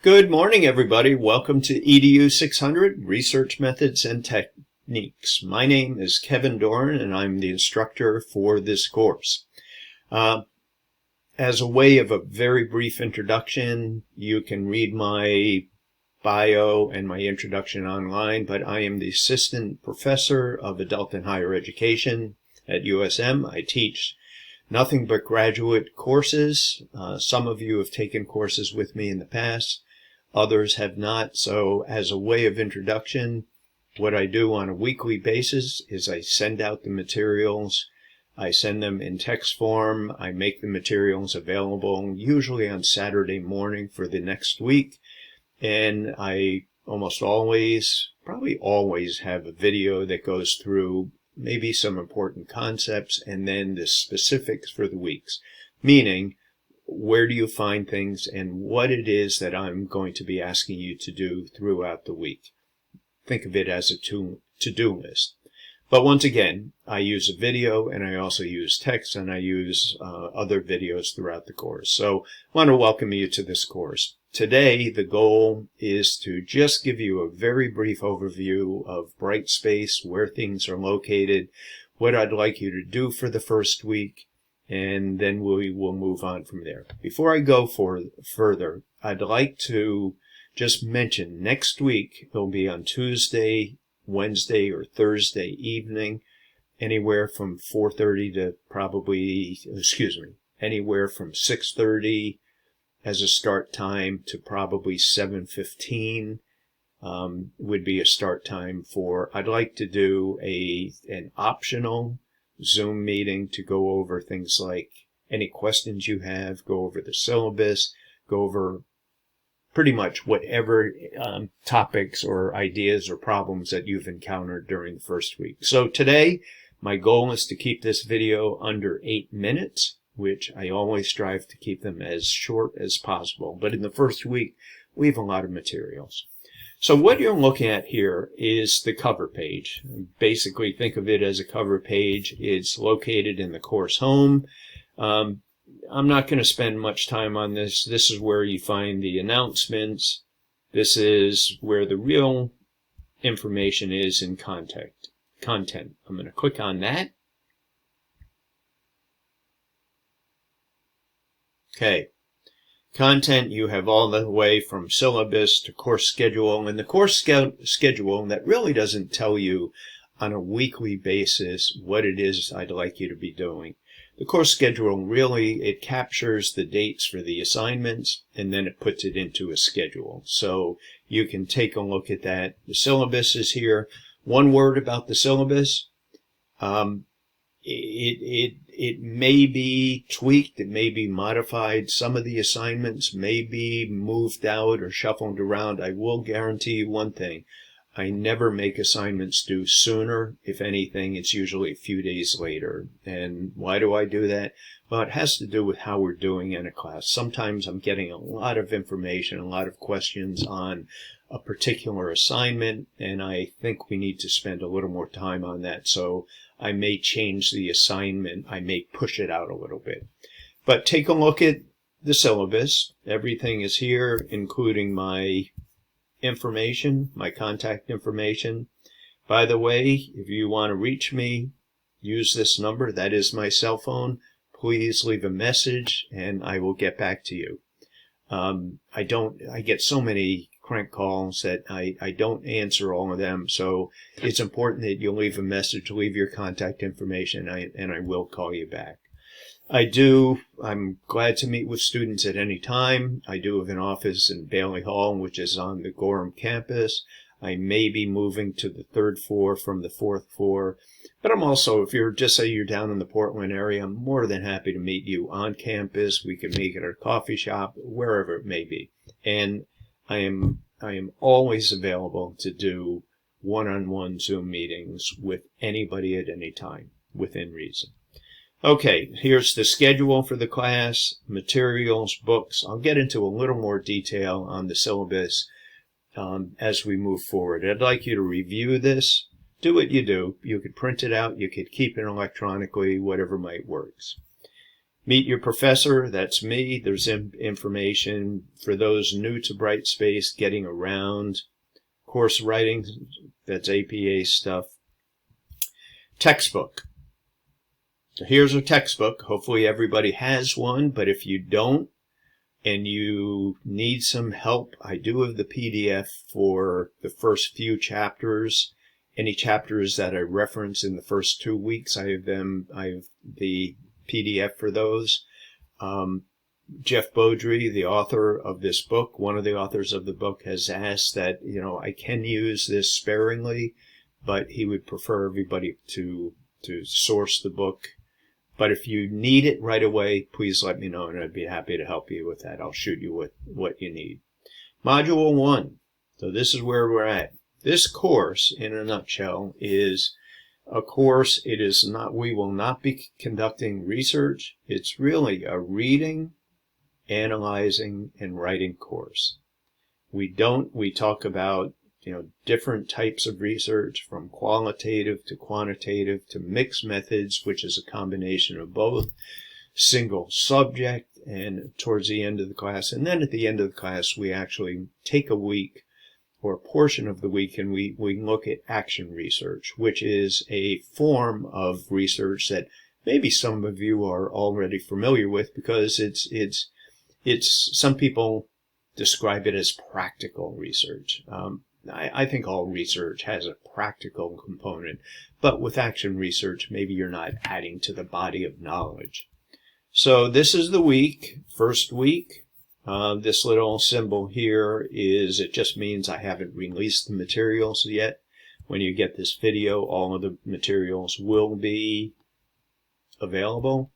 Good morning, everybody. Welcome to EDU 600, Research Methods and Techniques. My name is Kevin Doran, and I'm the instructor for this course. As a way of a very brief introduction, you can read my bio and my introduction online, but I am the Assistant Professor of Adult and Higher Education at USM. I teach nothing but graduate courses. Some of you have taken courses with me in the past. Others have not. So as a way of introduction, what I do on a weekly basis is I send out the materials. I send them in text form. I make the materials available usually on Saturday morning for the next week. And I almost always, probably always, have a video that goes through maybe some important concepts and then the specifics for the weeks, meaning where do you find things and what it is that I'm going to be asking you to do throughout the week. Think of it as a to-do list. But once again, I use a video and I also use text and I use other videos throughout the course. So I want to welcome you to this course. Today, the goal is to just give you a very brief overview of Brightspace, where things are located, what I'd like you to do for the first week, and then we will move on from there. Before I go further, I'd like to just mention next week, it'll be on Tuesday, Wednesday, or Thursday evening, anywhere from 4:30 to anywhere from 6:30 as a start time to probably 7:15 would be a start time for, I'd like to do an optional Zoom meeting to go over things like any questions you have, go over the syllabus, go over pretty much whatever topics or ideas or problems that you've encountered during the first week. So today, my goal is to keep this video under 8 minutes, which I always strive to keep them as short as possible. But in the first week, we have a lot of materials. So what you're looking at here is the cover page. Basically, think of it as a cover page. It's located in the course home. I'm not going to spend much time on this. This is where you find the announcements. This is where the real information is in content. I'm going to click on that. Okay. Content, you have all the way from syllabus to course schedule, and the course schedule that really doesn't tell you on a weekly basis what it is I'd like you to be doing. The course schedule really, it captures the dates for the assignments and then it puts it into a schedule. So you can take a look at that. The syllabus is here. One word about the syllabus. It may be tweaked, it may be modified. Some of the assignments may be moved out or shuffled around. I will guarantee you one thing. I never make assignments due sooner. If anything, it's usually a few days later. And why do I do that? Well, it has to do with how we're doing in a class. Sometimes I'm getting a lot of information, a lot of questions on a particular assignment, and I think we need to spend a little more time on that. So I may change the assignment. I may push it out a little bit. But take a look at the syllabus. Everything is here, including my information, my contact information. By the way, if you want to reach me, use this number. That is my cell phone. Please leave a message and I will get back to you. I get so many crank calls that I don't answer all of them. So it's important that you leave a message, leave your contact information, and I will call you back. I'm glad to meet with students at any time. I do have an office in Bailey Hall, which is on the Gorham campus. I may be moving to the 3rd floor from the 4th floor. But I'm also, if you're just say you're down in the Portland area, I'm more than happy to meet you on campus. We can meet at a coffee shop, wherever it may be. And I am always available to do one-on-one Zoom meetings with anybody at any time, within reason. Okay, here's the schedule for the class, materials, books. I'll get into a little more detail on the syllabus as we move forward. I'd like you to review this. Do what you do. You could print it out. You could keep it electronically, whatever might work. Meet your professor, that's me. There's information for those new to Brightspace, getting around. Course writing, that's APA stuff. Textbook. So here's a textbook. Hopefully everybody has one, but if you don't and you need some help, I do have the PDF for the first few chapters. Any chapters that I reference in the first 2 weeks, I have the PDF for those. Jeff Beaudry, the author of this book, one of the authors of the book, has asked that, I can use this sparingly, but he would prefer everybody to source the book. But if you need it right away, please let me know, and I'd be happy to help you with that. I'll shoot you with what you need. Module 1. So this is where we're at. This course, in a nutshell, is a course. It is not, we will not be conducting research. It's really a reading, analyzing, and writing course. We talk about, different types of research, from qualitative to quantitative to mixed methods, which is a combination of both, single subject, and towards the end of the class. And then at the end of the class, we actually take a week or a portion of the week and we look at action research, which is a form of research that maybe some of you are already familiar with, because it's some people describe it as practical research. I think all research has a practical component, but with action research, maybe you're not adding to the body of knowledge. So this is the week, first week. This little symbol here it just means I haven't released the materials yet. When you get this video, all of the materials will be available.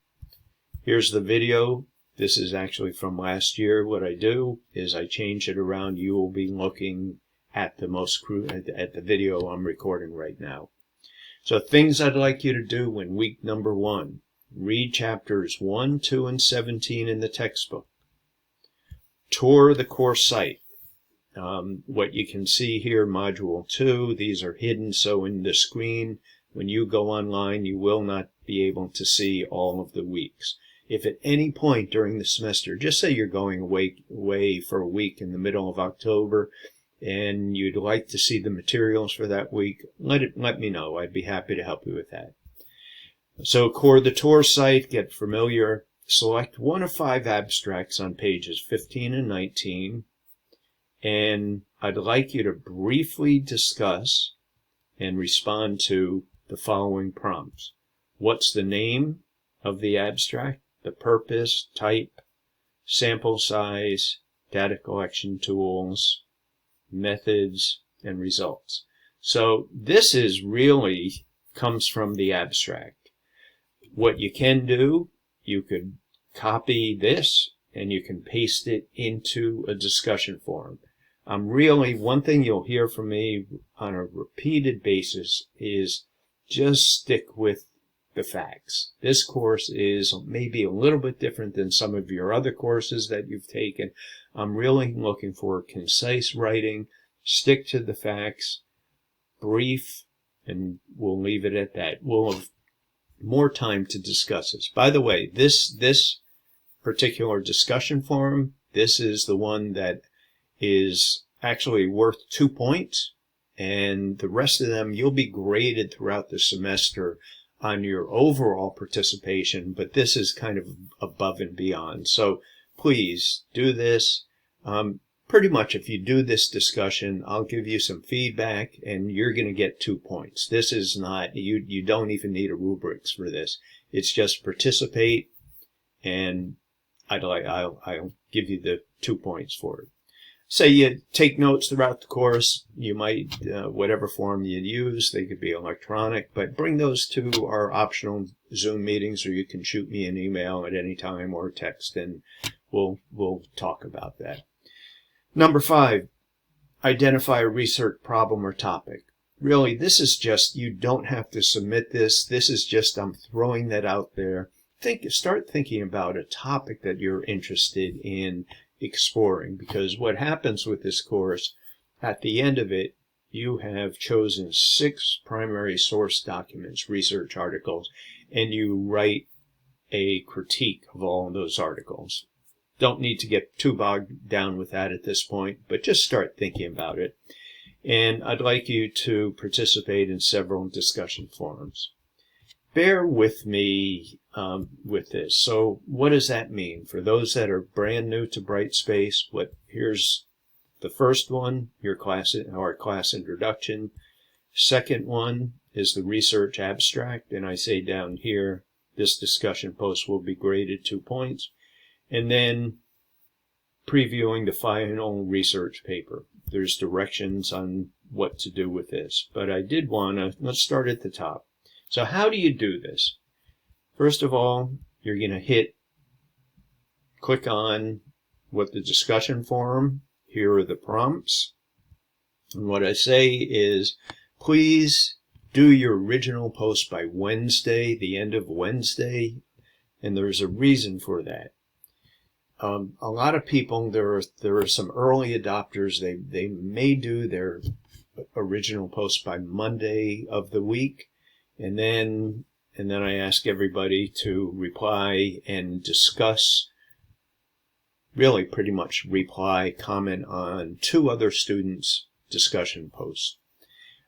Here's the video. This is actually from last year. What I do is I change it around. You will be looking at the video I'm recording right now. So things I'd like you to do in week number 1. Read chapters 1, 2, and 17 in the textbook. Tour the course site. What you can see here, module 2, these are hidden, so in the screen, when you go online, you will not be able to see all of the weeks. If at any point during the semester, just say you're going away for a week in the middle of October, and you'd like to see the materials for that week, let me know. I'd be happy to help you with that. So core the tour site, get familiar, select one of 5 abstracts on pages 15 and 19, and I'd like you to briefly discuss and respond to the following prompts. What's the name of the abstract, the purpose, type, sample size, data collection tools, methods, and results. So this really comes from the abstract. What you can do, you could copy this and you can paste it into a discussion forum. One thing you'll hear from me on a repeated basis is just stick with the facts. This course is maybe a little bit different than some of your other courses that you've taken. I'm really looking for concise writing, stick to the facts, brief, and we'll leave it at that. We'll have more time to discuss this. By the way, this particular discussion forum, this is the one that is actually worth 2 points, and the rest of them you'll be graded throughout the semester on your overall participation, but this is kind of above and beyond. So please do this. Pretty much if you do this discussion, I'll give you some feedback and you're going to get 2 points. This is not, you don't even need a rubrics for this. It's just participate, and I'll give you the 2 points for it. Say you take notes throughout the course, you might, whatever form you use, they could be electronic, but bring those to our optional Zoom meetings, or you can shoot me an email at any time or text, and we'll talk about that. Number 5, identify a research problem or topic. Really, this is just, you don't have to submit this. This is just, I'm throwing that out there. Start thinking about a topic that you're interested in exploring, because what happens with this course, at the end of it, you have chosen 6 primary source documents, research articles, and you write a critique of all of those articles. Don't need to get too bogged down with that at this point, but just start thinking about it. And I'd like you to participate in several discussion forums. Bear with me with this. So what does that mean? For those that are brand new to Brightspace, here's the first one, your class introduction. Second one is the research abstract, and I say down here, this discussion post will be graded 2 points. And then previewing the final research paper. There's directions on what to do with this. But I did want to, let's start at the top. So how do you do this? First of all, you're going to click on what the discussion forum. Here are the prompts. And what I say is, please do your original post by Wednesday, the end of Wednesday. And there's a reason for that. A lot of people, there are some early adopters. They may do their original post by Monday of the week, and then I ask everybody to reply and discuss. Really, pretty much reply, comment on 2 other students' discussion posts.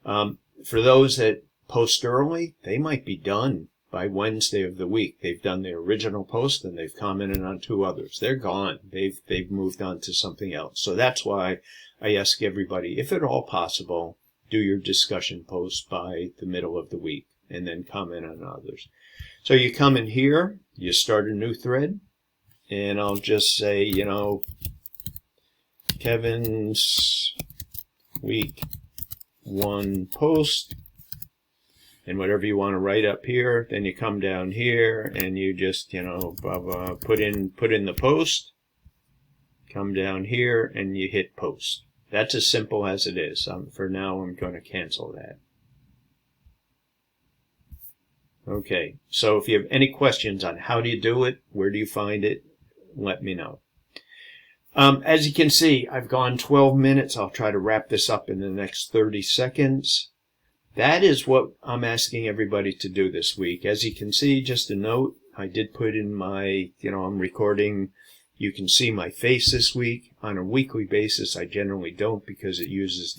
For those that post early, they might be done by Wednesday of the week. They've done their original post and they've commented on 2 others. They're gone. They've moved on to something else. So that's why I ask everybody, if at all possible, do your discussion post by the middle of the week and then comment on others. So you come in here, you start a new thread, and I'll just say, Kevin's week 1 post. And whatever you want to write up here, then you come down here and you just, put in the post, come down here and you hit post. That's as simple as it is. For now, I'm going to cancel that. Okay, so if you have any questions on how do you do it, where do you find it, let me know. As you can see, I've gone 12 minutes. I'll try to wrap this up in the next 30 seconds. That is what I'm asking everybody to do this week. As you can see, just a note, I did put in my, I'm recording. You can see my face this week. On a weekly basis, I generally don't because it uses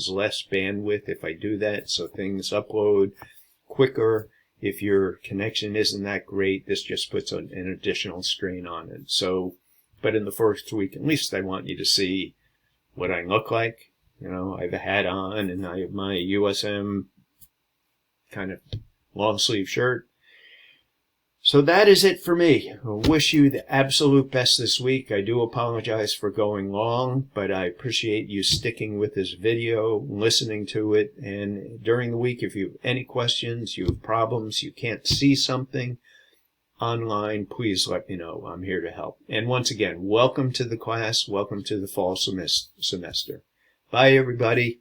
less bandwidth if I do that. So things upload quicker. If your connection isn't that great, this just puts an additional strain on it. So, but in the first week, at least I want you to see what I look like. I have a hat on and I have my USM kind of long sleeve shirt. So that is it for me. I wish you the absolute best this week. I do apologize for going long, but I appreciate you sticking with this video, listening to it. And during the week, if you have any questions, you have problems, you can't see something online, please let me know. I'm here to help. And once again, welcome to the class. Welcome to the fall semester. Bye, everybody.